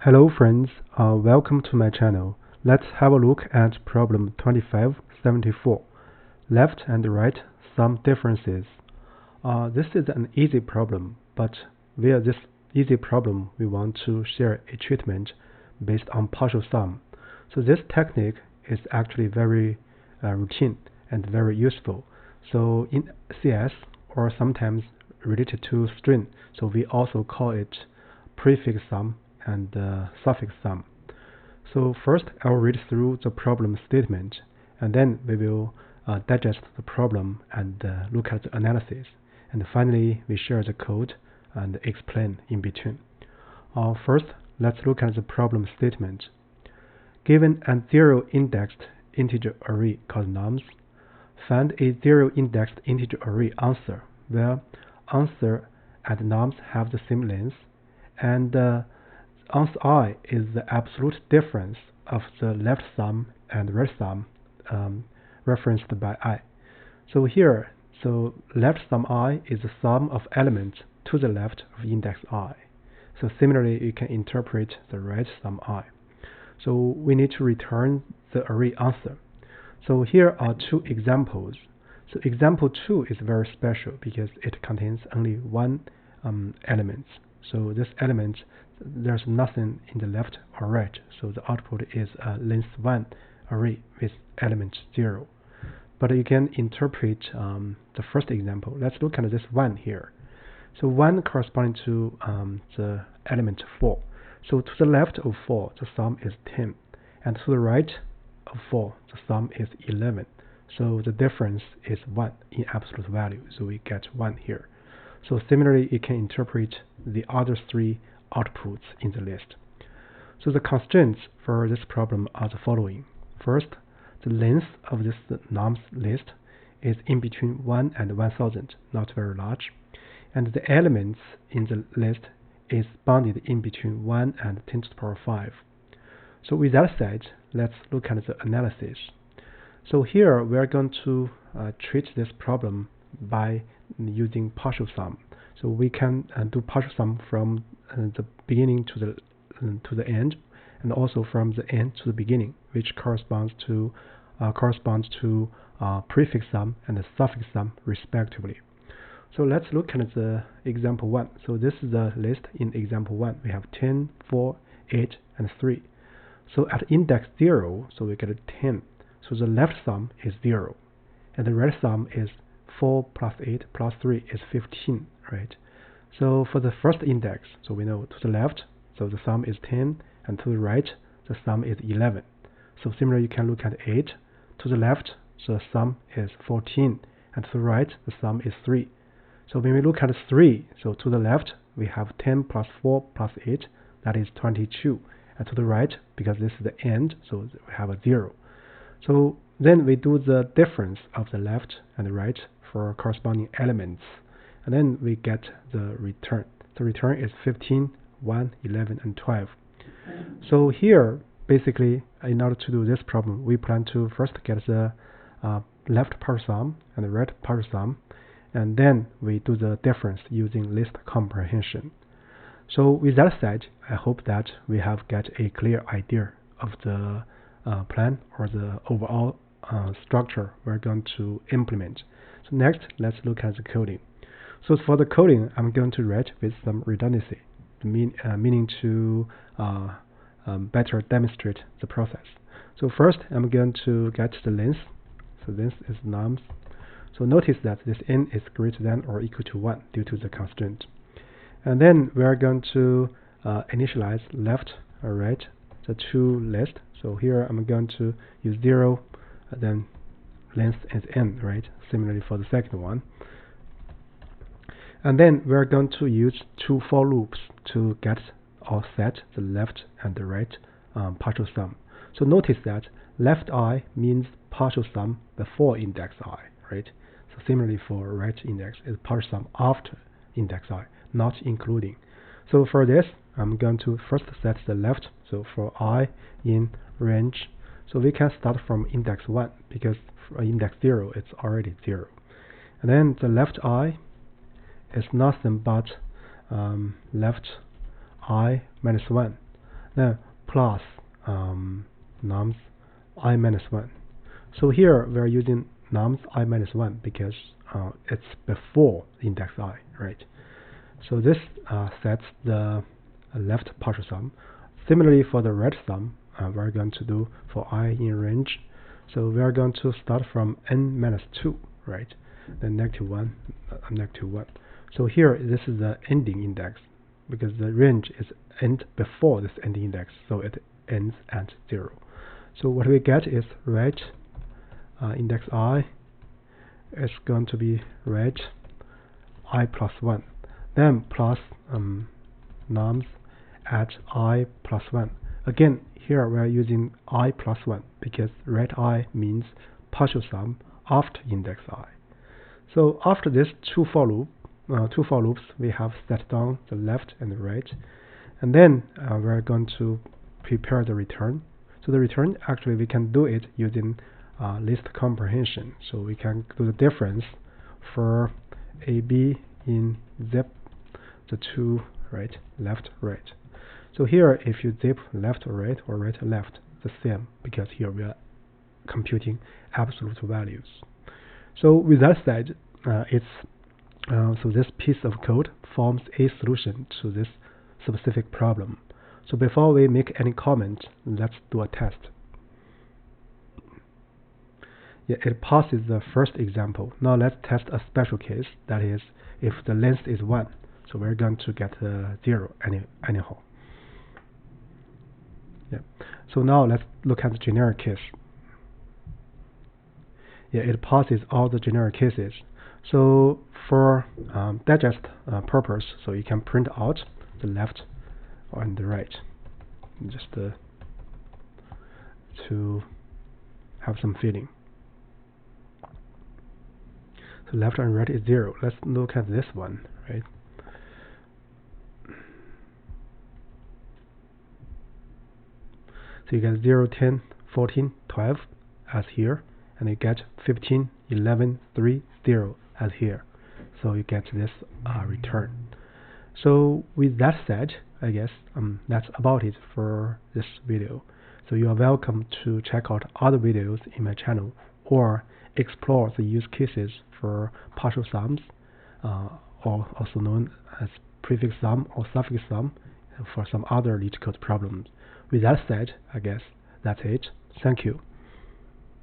Hello friends, welcome to my channel. Let's have a look at problem 2574. Left and right sum differences. This is an easy problem, but via this easy problem we want to share a treatment based on partial sum. So this technique is actually very routine and very useful. So in CS, or sometimes related to string, so we also call it prefix sum and suffix sum. So first I'll read through the problem statement, and then we will digest the problem and look at the analysis, and finally we share the code and explain in between. First, let's look at the problem statement. Given a zero-indexed integer array called nums, find a zero-indexed integer array answer where answer and nums have the same length, and answer I is the absolute difference of the left sum and right sum referenced by I. So here, left sum I is the sum of elements to the left of index I. So similarly, you can interpret the right sum I. So we need to return the array answer. So here are two examples. So example 2 is very special because it contains only one element. So this element, there's nothing in the left or right, so the output is a length 1 array with element 0. But you can interpret the first example. Let's look at this 1 here. So 1 corresponding to the element 4. So to the left of 4, the sum is 10, and to the right of 4, the sum is 11. So the difference is 1 in absolute value, so we get 1 here. So similarly, you can interpret the other 3 outputs in the list. So the constraints for this problem are the following. First, the length of this nums list is in between 1 and 1000, not very large, and the elements in the list is bounded in between 1 and 10 to the power 5. So with that said, let's look at the analysis. So here we are going to treat this problem by using partial sum. So we can do partial sum from the beginning to the end, and also from the end to the beginning, which corresponds to prefix sum and suffix sum respectively. So let's look at the example 1. So this is the list in example 1. We have 10, 4, 8, and 3. So at index 0, so we get a 10. So the left sum is 0, and the right sum is 4 plus 8 plus 3 is 15, right? So for the first index, so we know to the left, so the sum is 10, and to the right, the sum is 11. So similarly, you can look at 8. To the left, the sum is 14, and to the right, the sum is 3. So when we look at 3, so to the left, we have 10 plus 4 plus 8, that is 22. And to the right, because this is the end, so we have a 0. So then we do the difference of the left and the right for corresponding elements, and then we get the return. The return is 15, 1, 11, and 12. So here, basically, in order to do this problem, we plan to first get the left partial sum and the right partial sum, and then we do the difference using list comprehension. So with that said, I hope that we have got a clear idea of the plan or the overall structure we're going to implement. So next, let's look at the coding. So for the coding, I'm going to write with some redundancy, meaning to better demonstrate the process. So first, I'm going to get the length. So this is nums. So notice that this n is greater than or equal to 1 due to the constraint. And then we are going to initialize left or right, the two lists. So here I'm going to use 0, then length is n, right? Similarly for the second one. And then we're going to use 2 for loops to get or set the left and the right partial sum. So notice that left I means partial sum before index I, right? So similarly for right index is partial sum after index I, not including. So for this, I'm going to first set the left, so for I in range. So we can start from index 1, because for index 0, it's already 0. And then the left I is nothing but left I minus 1. then plus nums I minus 1. So here we are using nums I minus 1 because it's before index I, right? So this sets the left partial sum. Similarly, for the right sum, we're going to do for I in range. So we are going to start from n minus 2, right? Then negative 1, negative 1. So here, this is the ending index, because the range is end before this ending index, so it ends at 0. So what we get is right index I is going to be right I plus 1. Then plus nums at I plus 1. Again, here we are using I plus 1 because right I means partial sum after index I. So after this two for loops, we have set down the left and the right, and then we're going to prepare the return. So the return, actually we can do it using list comprehension. So we can do the difference for AB in zip the two, right, left, right. So here, if you zip left or right left, the same, because here we are computing absolute values. So with that said, so this piece of code forms a solution to this specific problem. So before we make any comment, let's do a test. Yeah, it passes the first example. Now let's test a special case, that is, if the length is 1. So we're going to get 0 anyhow. Yeah. So now let's look at the generic case. Yeah, it passes all the generic cases. So for digest purpose, so you can print out the left and the right, just to have some feeling. So left and right is 0. Let's look at this one, right? So you get 0, 10, 14, 12 as here, and you get 15, 11, 3, 0 as here. So you get this return. So with that said, I guess that's about it for this video. So you are welcome to check out other videos in my channel or explore the use cases for partial sums, or also known as prefix sum or suffix sum, for some other Leetcode problems. With that said, I guess that's it. Thank you.